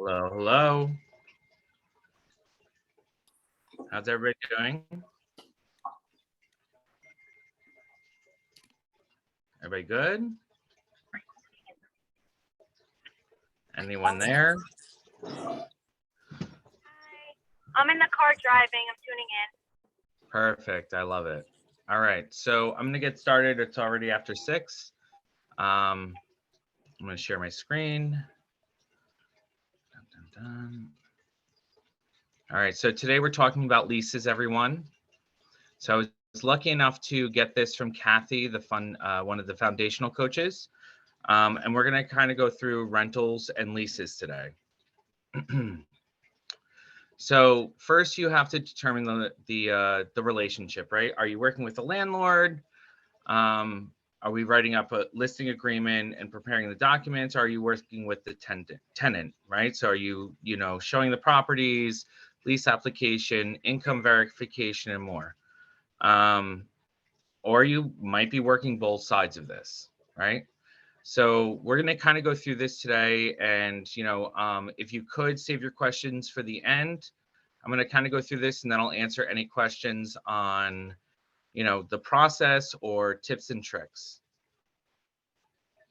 Hello, hello. How's everybody doing? Everybody good? Anyone there? I'm in the car driving. I'm tuning in. Perfect. I love it. All right. So I'm going to get started. It's already after 6. I'm going to share my screen. Dun, dun, dun. All right. So today we're talking about leases, everyone. So I was lucky enough to get this from Kathy, one of the foundational coaches. And we're going to kind of go through rentals and leases today. So first you have to determine the relationship, right? Are you working with the landlord? Are we writing up a listing agreement and preparing the documents? Are you working with the tenant, right? So are you showing the properties, lease application, income verification, and more? Or you might be working both sides of this, right? So we're going to kind of go through this today. And, if you could save your questions for the end, I'm going to kind of go through this and then I'll answer any questions on, the process or tips and tricks.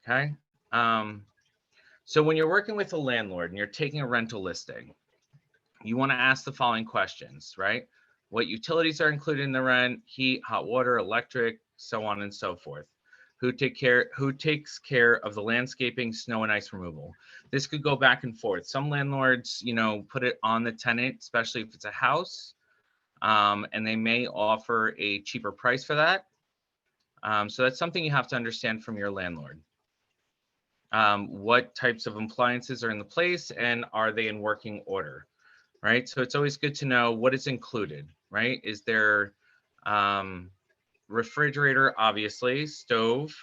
Okay. So when you're working with a landlord and you're taking a rental listing, you want to ask the following questions, right? What utilities are included in the rent, heat, hot water, electric, so on and so forth. Who takes care of the landscaping, snow and ice removal? This could go back and forth. Some landlords, put it on the tenant, especially if it's a house, and they may offer a cheaper price for that. So that's something you have to understand from your landlord. What types of appliances are in the place and are they in working order, right? So it's always good to know what is included, right? Is there refrigerator, obviously, stove.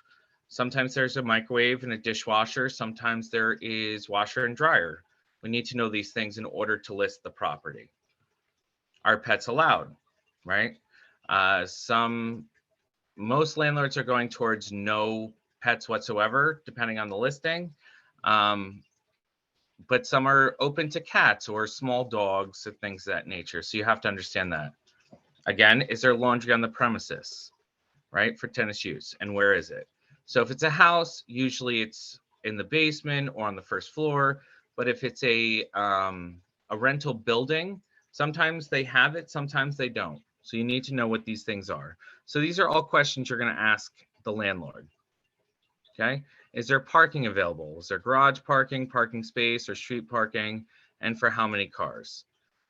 Sometimes there's a microwave and a dishwasher. Sometimes there is washer and dryer. We need to know these things in order to list the property. Are pets allowed, right? Most landlords are going towards no pets whatsoever, depending on the listing. But some are open to cats or small dogs and things of that nature. So you have to understand that. Again, is there laundry on the premises, right, for tenant use? And where is it? So if it's a house, usually it's in the basement or on the first floor. But if it's a rental building, sometimes they have it, sometimes they don't. So you need to know what these things are. So these are all questions you're going to ask the landlord. Okay. Is there parking available? Is there garage parking, parking space, or street parking? And for how many cars?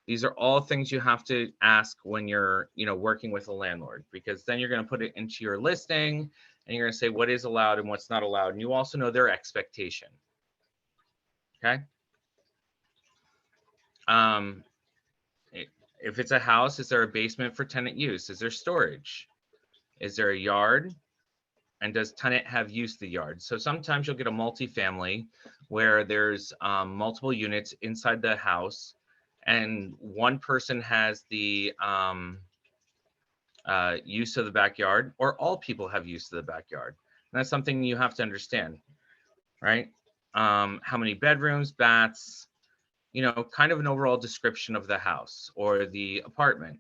These are all things you have to ask when you're, working with a landlord, because then you're going to put it into your listing and you're going to say what is allowed and what's not allowed. And you also know their expectation. Okay. If it's a house, is there a basement for tenant use? Is there storage? Is there a yard? And does tenant have use of the yard? So sometimes you'll get a multifamily where there's multiple units inside the house and one person has the use of the backyard, or all people have use of the backyard. And that's something you have to understand, right? How many bedrooms, baths, kind of an overall description of the house or the apartment.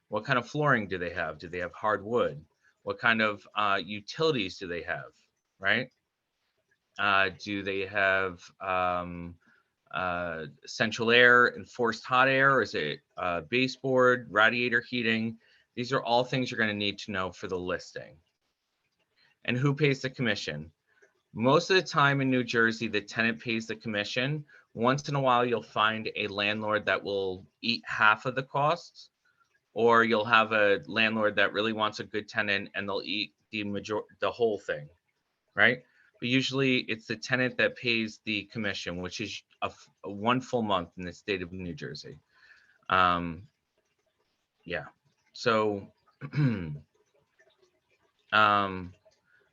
What kind of flooring do they have? Do they have hardwood? What kind of utilities do they have, right? Do they have central air and forced hot air? Or is it baseboard, radiator heating? These are all things you're going to need to know for the listing. And who pays the commission? Most of the time in New Jersey, the tenant pays the commission. Once in a while, you'll find a landlord that will eat half of the costs, or you'll have a landlord that really wants a good tenant and they'll eat the whole thing, right? But usually it's the tenant that pays the commission, which is a 1 full month in the state of New Jersey. Yeah. So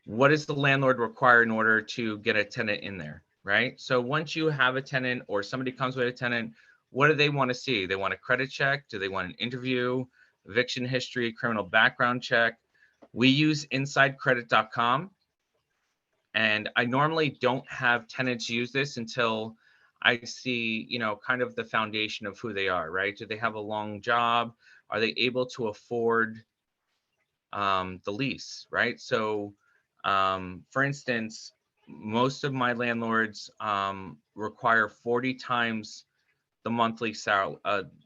what does the landlord require in order to get a tenant in there, right? So once you have a tenant or somebody comes with a tenant, what do they want to see? They want a credit check? Do they want an interview, eviction history, criminal background check? We use insidecredit.com. And I normally don't have tenants use this until I see, you know, kind of the foundation of who they are, right? Do they have a long job? Are they able to afford the lease, right? So, for instance, most of my landlords require 40 times the monthly salary,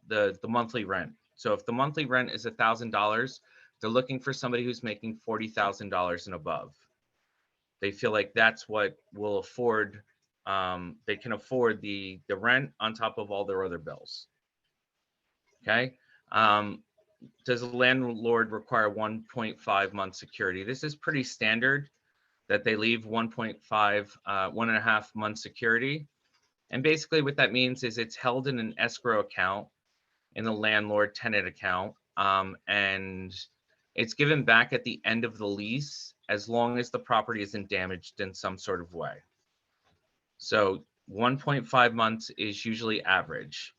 the monthly rent. So if the monthly rent is $1,000, they're looking for somebody who's making $40,000 and above. They feel like that's what will afford. They can afford the rent on top of all their other bills. Okay. Does a landlord require 1.5 month security? This is pretty standard that they leave 1.5, 1.5 month security. And basically what that means is it's held in an escrow account in the landlord tenant account. And it's given back at the end of the lease as long as the property isn't damaged in some sort of way. So 1.5 months is usually average.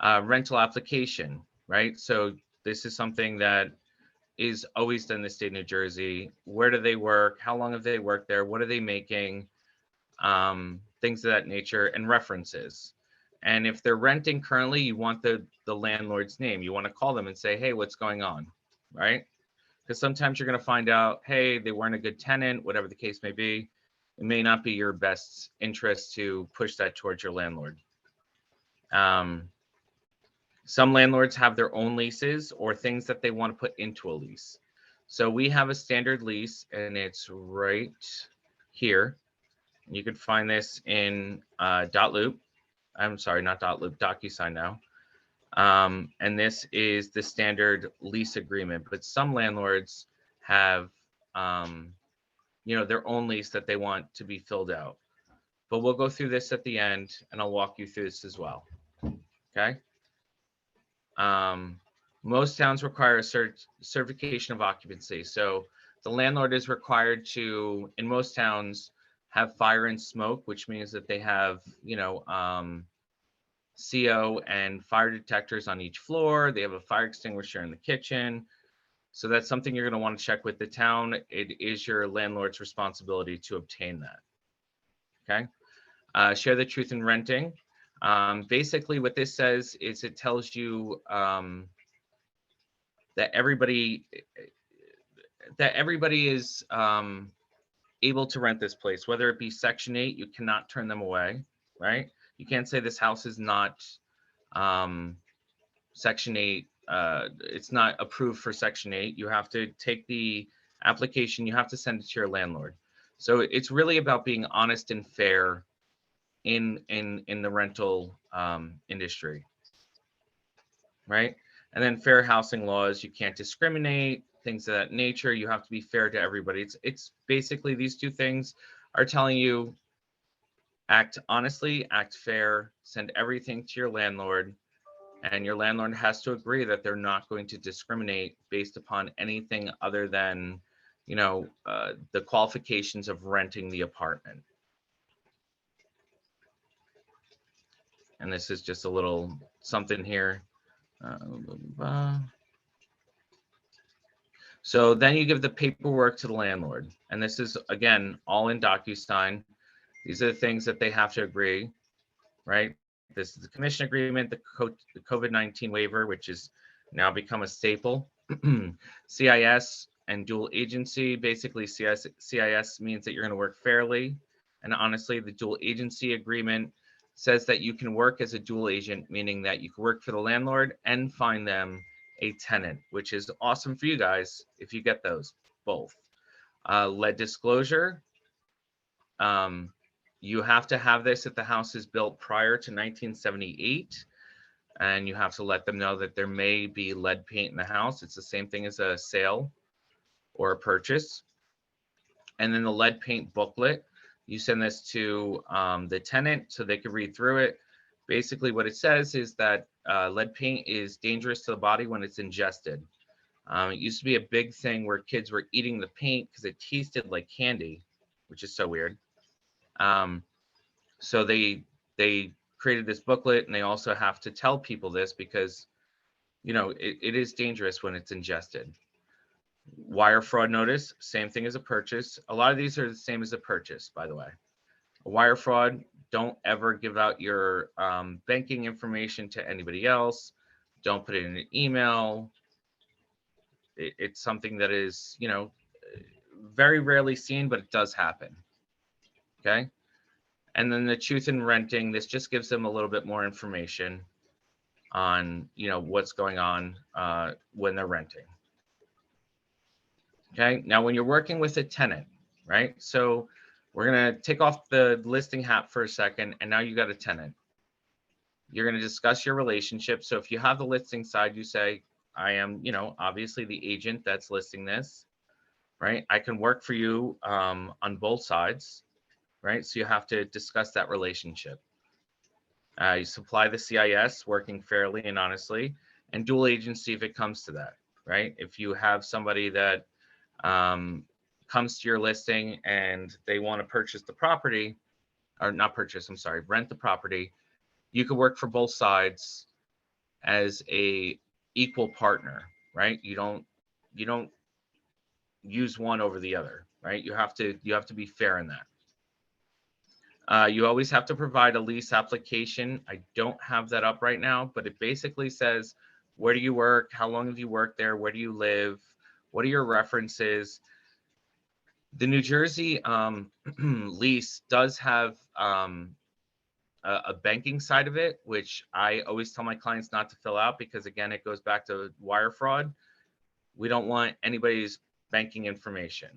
Rental application, right? So this is something that is always done in the state of New Jersey. Where do they work? How long have they worked there? What are they making? Things of that nature, and references. And if they're renting currently, you want the landlord's name. You want to call them and say, hey, what's going on, right? Because sometimes you're going to find out, hey, they weren't a good tenant, whatever the case may be. It may not be your best interest to push that towards your landlord. Some landlords have their own leases or things that they want to put into a lease. So we have a standard lease, and it's right here. You can find this in .loop. I'm sorry, not .loop, DocuSign now. And this is the standard lease agreement. But some landlords have, you know, their own lease that they want to be filled out. But we'll go through this at the end, and I'll walk you through this as well. Okay. Most towns require a certification of occupancy. So the landlord is required to, in most towns, have fire and smoke, which means that they have, you know, CO and fire detectors on each floor. They have a fire extinguisher in the kitchen. So that's something you're going to want to check with the town. It is your landlord's responsibility to obtain that. Okay. Share the truth in renting. Basically what this says is it tells you that everybody is able to rent this place, whether it be Section 8, you cannot turn them away, right? You can't say this house is not Section 8, it's not approved for Section 8. You have to take the application, you have to send it to your landlord. So it's really about being honest and fair in the rental industry, right? And then fair housing laws, you can't discriminate, things of that nature. You have to be fair to everybody. It's basically these two things are telling you act honestly, act fair, send everything to your landlord, and your landlord has to agree that they're not going to discriminate based upon anything other than, you know, the qualifications of renting the apartment. And this is just a little something here. So then you give the paperwork to the landlord. And this is, again, all in DocuSign. These are the things that they have to agree, right? This is the commission agreement, the COVID-19 waiver, which has now become a staple. CIS and dual agency. Basically, CIS means that you're going to work fairly. And honestly, the dual agency agreement says that you can work as a dual agent, meaning that you can work for the landlord and find them a tenant, which is awesome for you guys if you get those both. Lead disclosure. You have to have this if the house is built prior to 1978, and you have to let them know that there may be lead paint in the house. It's the same thing as a sale or a purchase. And then the lead paint booklet, you send this to the tenant so they can read through it. Basically what it says is that lead paint is dangerous to the body when it's ingested. It used to be a big thing where kids were eating the paint because it tasted like candy, which is so weird. So they created this booklet, and they also have to tell people this because, you know, it is dangerous when it's ingested. Wire fraud notice, same thing as a purchase. A lot of these are the same as a purchase, by the way. A wire fraud, don't ever give out your banking information to anybody else. Don't put it in an email. It's something that is, you know, very rarely seen, but it does happen. Okay. And then the truth in renting, this just gives them a little bit more information on, you know, what's going on when they're renting. Okay. Now, when you're working with a tenant, right? So we're going to take off the listing hat for a second. And now you got a tenant. You're going to discuss your relationship. So if you have the listing side, you say, I am, you know, obviously the agent that's listing this, right? I can work for you on both sides, right? So you have to discuss that relationship. You supply the CIS working fairly and honestly, and dual agency if it comes to that, right? If you have somebody that comes to your listing and they want to purchase the property, or not purchase, I'm sorry, rent the property, you could work for both sides as a equal partner, right? You don't use one over the other, right? You have to be fair in that. You always have to provide a lease application. I don't have that up right now, but it basically says, where do you work? How long have you worked there? Where do you live? What are your references? The New Jersey lease does have a banking side of it, which I always tell my clients not to fill out because, again, it goes back to wire fraud. We don't want anybody's banking information,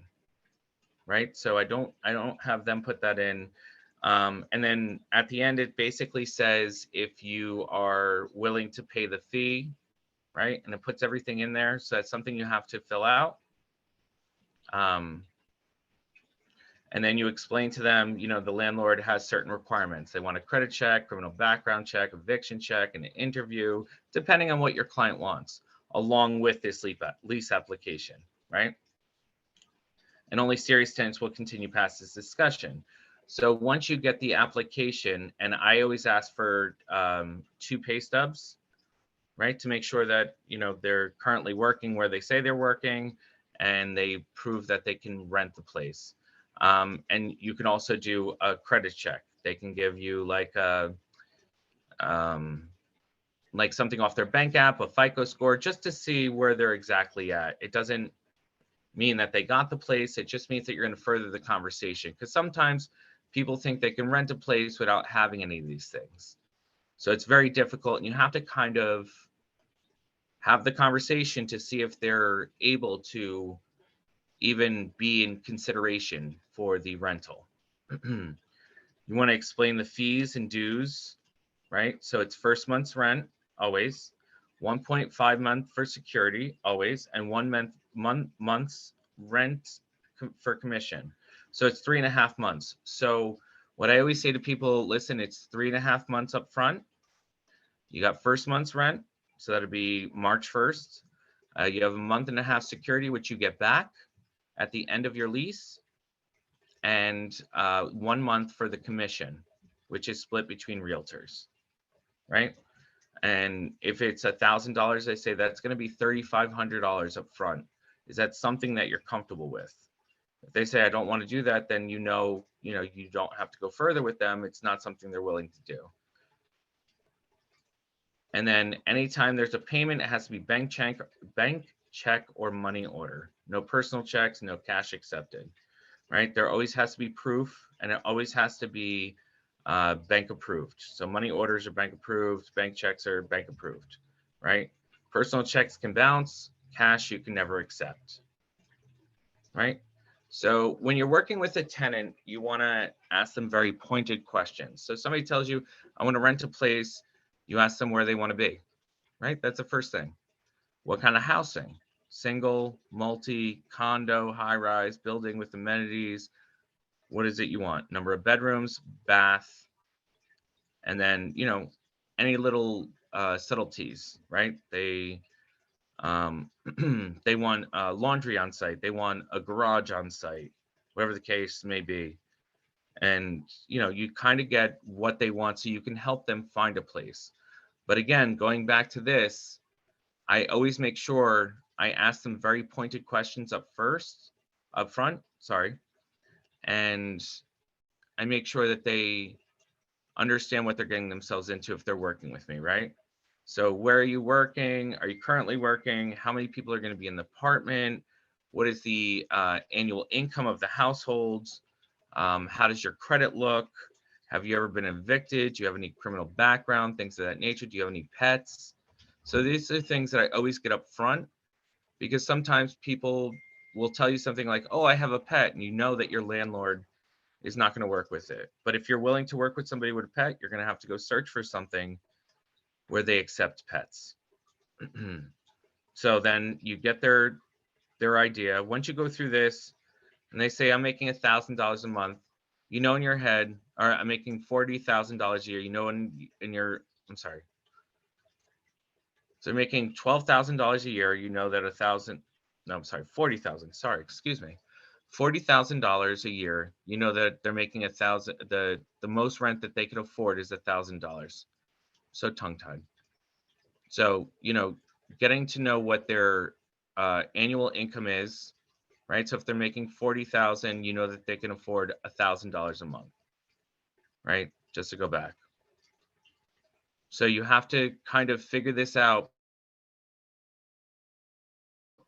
right? So I don't have them put that in. And then at the end, it basically says if you are willing to pay the fee, right? And it puts everything in there. So that's something you have to fill out. And then you explain to them, you know, the landlord has certain requirements. They want a credit check, criminal background check, eviction check, and an interview, depending on what your client wants, along with this lease application, right? And only serious tenants will continue past this discussion. So once you get the application, and I always ask for 2 pay stubs, right, to make sure that, you know, they're currently working where they say they're working, and they prove that they can rent the place. And you can also do a credit check. They can give you like something off their bank app, a FICO score, just to see where they're exactly at. It doesn't mean that they got the place. It just means that you're going to further the conversation, because sometimes people think they can rent a place without having any of these things. So it's very difficult, and you have to kind of have the conversation to see if they're able to even be in consideration for the rental. You want to explain the fees and dues, right? So it's first month's rent, always, 1.5 month for security, always, and 1 month's rent for commission. So it's 3.5 months. So what I always say to people, listen, it's 3.5 months up front. You got first month's rent, so that'd be March 1st. You have a 1.5 months security, which you get back at the end of your lease, and 1 month for the commission, which is split between realtors, right? And if it's $1,000, I say that's going to be $3,500 up front. Is that something that you're comfortable with? If they say I don't want to do that, then you know you don't have to go further with them. It's not something they're willing to do. And then anytime there's a payment, it has to be bank check or money order. No personal checks, no cash accepted, right? There always has to be proof, and it always has to be bank approved. So money orders are bank approved, bank checks are bank approved, right? Personal checks can bounce, cash you can never accept, right? So when you're working with a tenant, you want to ask them very pointed questions. So somebody tells you, I want to rent a place, you ask them where they want to be, right? That's the first thing. What kind of housing? Single, multi, condo, high rise, building with amenities. What is it you want? Number of bedrooms, bath, and then, you know, any little subtleties, right? They they want laundry on site. They want a garage on site, whatever the case may be. And, you know, you kind of get what they want so you can help them find a place. But again, going back to this, I always make sure I ask them very pointed questions up front, sorry. And I make sure that they understand what they're getting themselves into if they're working with me, right? So where are you working? Are you currently working? How many people are going to be in the apartment? What is the annual income of the households? How does your credit look? Have you ever been evicted? Do you have any criminal background? Things of that nature. Do you have any pets? So these are things that I always get up front, because sometimes people will tell you something like, oh, I have a pet, and you know that your landlord is not going to work with it. But if you're willing to work with somebody with a pet, you're going to have to go search for something where they accept pets. So then you get their idea. Once you go through this and they say, I'm making $1,000 a month, you know in your head, or I'm making $40,000 a year, you know in your, I'm sorry. So you're making $12,000 a year, you know that $40,000, sorry, excuse me. $40,000 a year, you know that they're making the most rent that they can afford is $1,000. So tongue-tied. So, getting to know what their annual income is, right? So if they're making 40,000, you know that they can afford $1,000 a month, right? Just to go back. So you have to kind of figure this out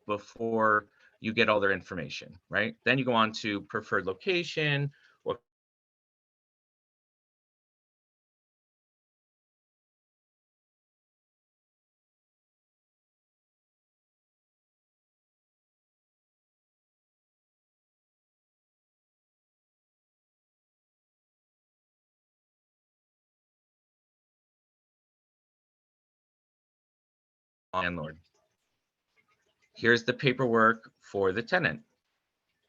before you get all their information, right? Then you go on to preferred location, what landlord. Here's the paperwork for the tenant,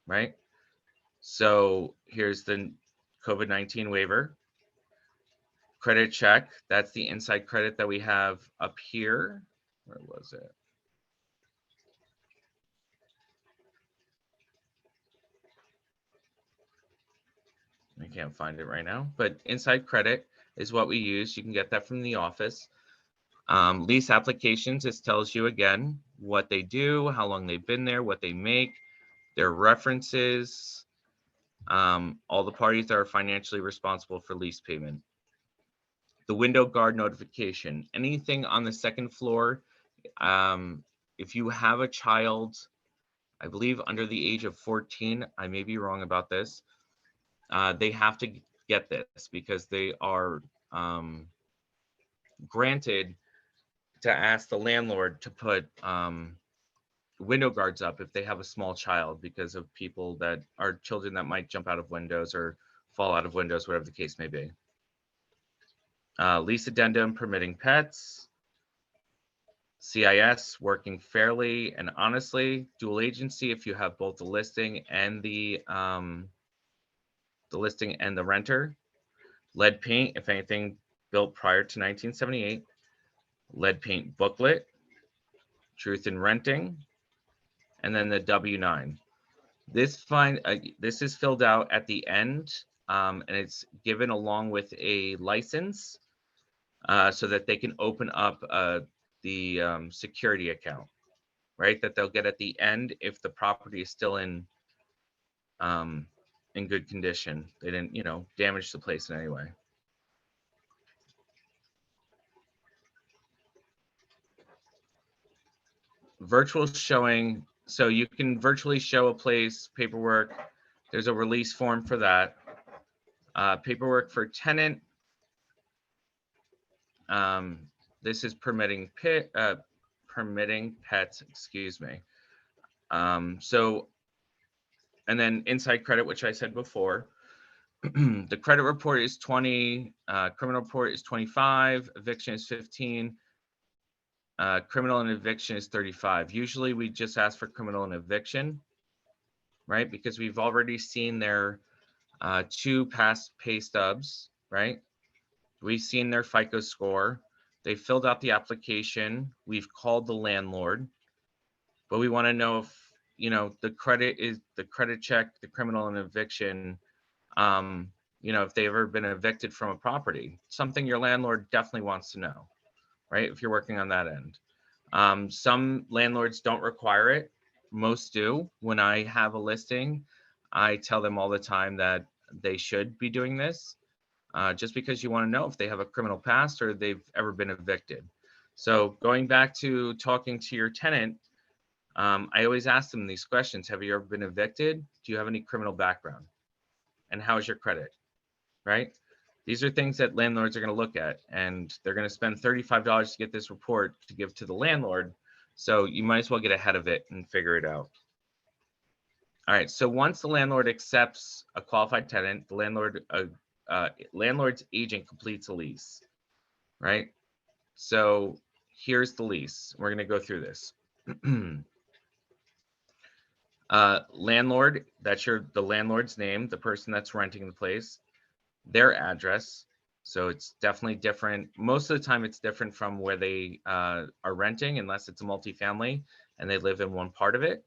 right? So here's the COVID-19 waiver. Credit check, that's the inside credit that we have up here. Where was it? I can't find it right now, but inside credit is what we use. You can get that from the office. Lease applications, this tells you again what they do, how long they've been there, what they make, their references, all the parties that are financially responsible for lease payment. The window guard notification, anything on the second floor. If you have a child, I believe under the age of 14, I may be wrong about this, they have to get this because they are granted to ask the landlord to put window guards up if they have a small child, because of people that are children that might jump out of windows or fall out of windows, whatever the case may be. Lease addendum permitting pets. CIS working fairly and honestly. Dual agency if you have both the listing and the renter. Lead paint if anything built prior to 1978. Lead paint booklet. Truth in renting. And then the W-9. This is filled out at the end, and it's given along with a license so that they can open up the security account, right? That they'll get at the end if the property is still in good condition. They didn't, damage the place in any way. Virtual showing. So you can virtually show a place, paperwork. There's a release form for that. Paperwork for tenant. This is permitting pets, excuse me. So, and then inside credit, which I said before. The credit report is 20, criminal report is 25, eviction is 15, criminal and eviction is 35. Usually we just ask for criminal and eviction, right? Because we've already seen their 2 past pay stubs, right? We've seen their FICO score. They filled out the application. We've called the landlord, but we want to know if, the credit check, the criminal and eviction, if they've ever been evicted from a property, something your landlord definitely wants to know, right? If you're working on that end. Some landlords don't require it. Most do. When I have a listing, I tell them all the time that they should be doing this. just because you want to know if they have a criminal past or they've ever been evicted. So going back to talking to your tenant, I always ask them these questions. Have you ever been evicted? Do you have any criminal background? And how's your credit, right? These are things that landlords are going to look at, and they're going to spend $35 to get this report to give to the landlord. So you might as well get ahead of it and figure it out. All right, so once the landlord accepts a qualified tenant, the landlord's agent completes a lease, right? So here's the lease. We're going to go through this. Landlord, that's the landlord's name, the person that's renting the place, their address. So it's definitely different. Most of the time it's different from where they are renting, unless it's a multifamily and they live in one part of it.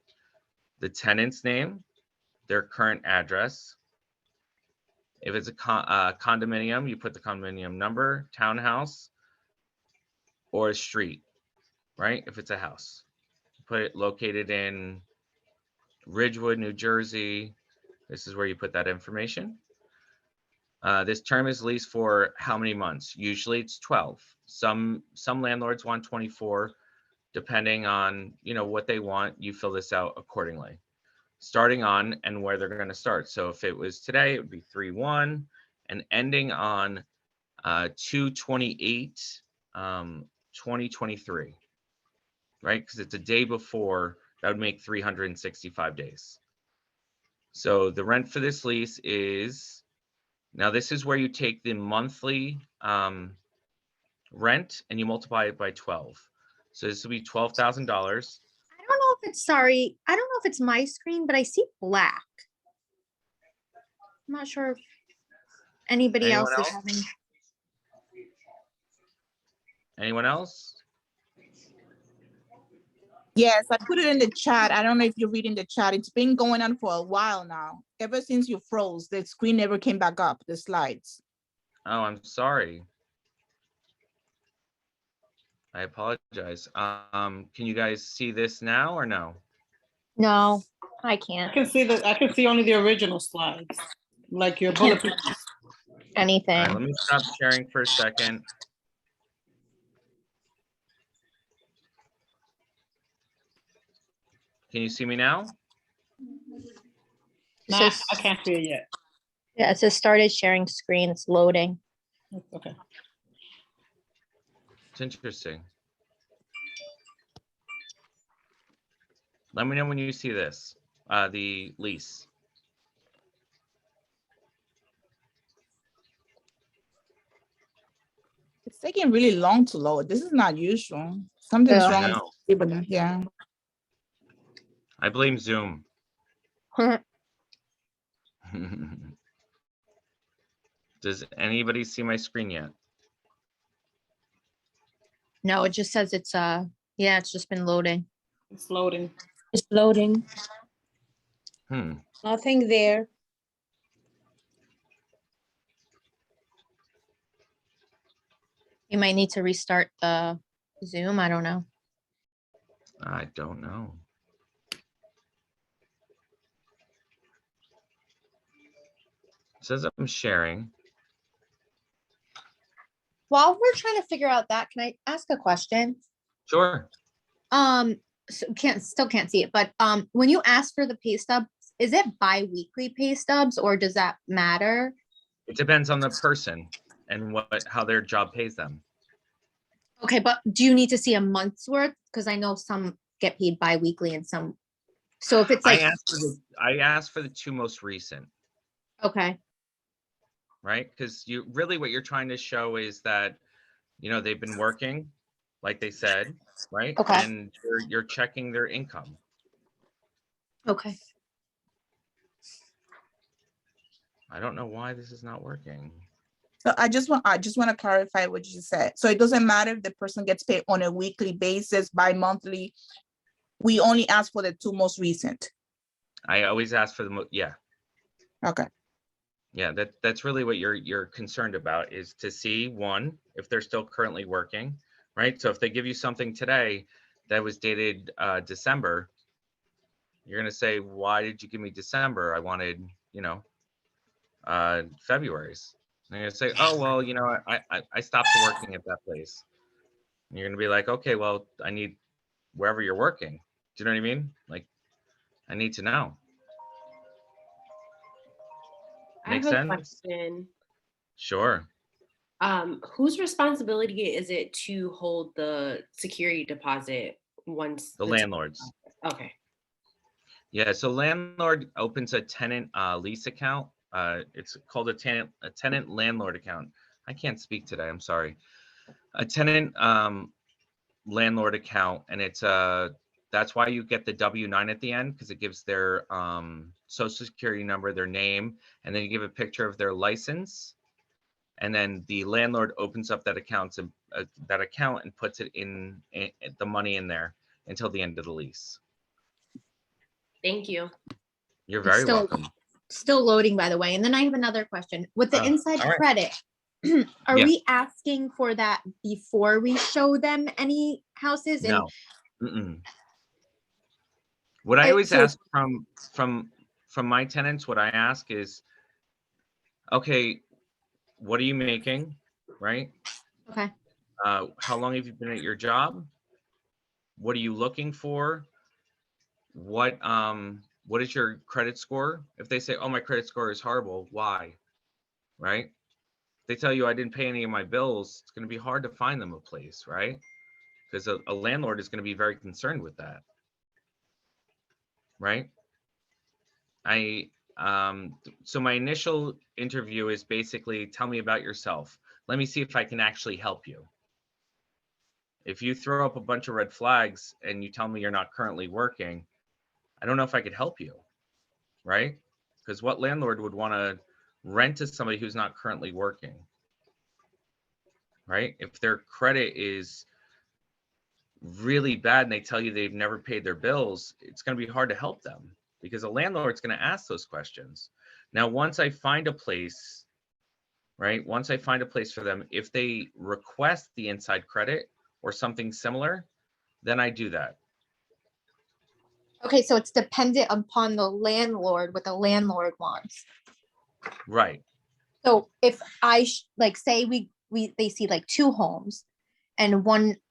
The tenant's name, their current address. If it's a condominium, you put the condominium number, townhouse, or a street, right? If it's a house, put it located in Ridgewood, New Jersey. This is where you put that information. This term is leased for how many months? Usually it's 12. Some landlords want 24, depending on what they want. You fill this out accordingly, starting on and where they're going to start. So if it was today, it would be 3/1 and ending on 2/28, 2023, right? Because it's a day before. That would make 365 days. So the rent for this lease is, now this is where you take the monthly rent and you multiply it by 12. So this will be $12,000. I don't know if it's, sorry, I don't know if it's my screen, but I see black. I'm not sure if anybody Anyone else is else? having. Anyone else? Yes, I put it in the chat. I don't know if you're reading the chat. It's been going on for a while now. Ever since you froze, the screen never came back up, the slides. Oh, I'm sorry. I apologize. Can you guys see this now or no? No, I I can't. can see only the original slides, like your bullet points. All Anything. right, let me stop sharing for a second. Can you see me now? Nah, Says- I can't see it yet. Yeah, it says started sharing screen. It's loading. Okay. It's interesting. Let me know when you see this, the lease. It's taking really long to load. This is not usual. Something's Yeah. wrong. I with know. the keyboard, yeah. I blame Zoom. Does anybody see my screen yet? No, it just says it's yeah, it's just been loading. It's loading. It's loading. Hmm. Nothing there. You might need to restart the Zoom. I don't know. I don't know. It says I'm sharing. While we're trying to figure out that, can I ask a question? Sure. So still can't see it, but when you ask for the pay stub, is it bi-weekly pay stubs or does that matter? It depends on the person and how their job pays them. Okay, but do you need to see a month's worth? Because I know some get paid bi-weekly and some. So if it's like, I asked for the two most recent, okay, right? Because what you're trying to show is that, they've been working, like they said, right? Okay. And you're checking their income. okay. I don't know why this is not working. So I just want to clarify what you said. So it doesn't matter if the person gets paid on a weekly basis, bi-monthly. We only ask for the two most recent. I always ask for yeah. Okay. Yeah, that's really what you're concerned about, is to see, one, if they're still currently working, right? So if they give you something today that was dated December, you're gonna say, why did you give me December? I wanted, February's. They're gonna say, oh, well, you know, I stopped working at that place. And you're gonna be like, okay, well, I need wherever you're working. Do you know what I mean? Like, I need to know. I Make have a sense? question. Sure. Whose responsibility is it to hold the security deposit once The landlord's. Okay. Yeah, so landlord opens a tenant lease account. It's called a tenant landlord account. I can't speak today, I'm sorry. A tenant landlord account, and it's that's why you get the W-9 at the end, because it gives their social security number, their name, and then you give a picture of their license, and then the landlord opens up that account and puts it in the money in there until the end of the lease. Thank you. You're It's very still- welcome. Still loading, by the way. And then I have another question. With the inside all right. credit, are Yeah. we asking for that before we show them any houses? And No. Mm-mm. What I Uh, always so- ask from my tenants, what I ask is, okay, what are you making, right? okay, How long have you been at your job? What are you looking for? What is your credit score? If they say, oh, my credit score is horrible, why? Right? If they tell you I didn't pay any of my bills, it's going to be hard to find them a place, right? Because a landlord is going to be very concerned with that. Right? So my initial interview is basically, tell me about yourself. Let me see if I can actually help you. If you throw up a bunch of red flags and you tell me you're not currently working, I don't know if I could help you, right? Because what landlord would want to rent to somebody who's not currently working, right? If their credit is really bad and they tell you they've never paid their bills, it's going to be hard to help them, because a landlord's going to ask those questions. Now, once I find a place, right? Once I find a place for them, if they request the inside credit or something similar, then I do that. okay, so it's dependent upon the landlord, what the landlord wants. Right. So if I like say they see like two homes, and one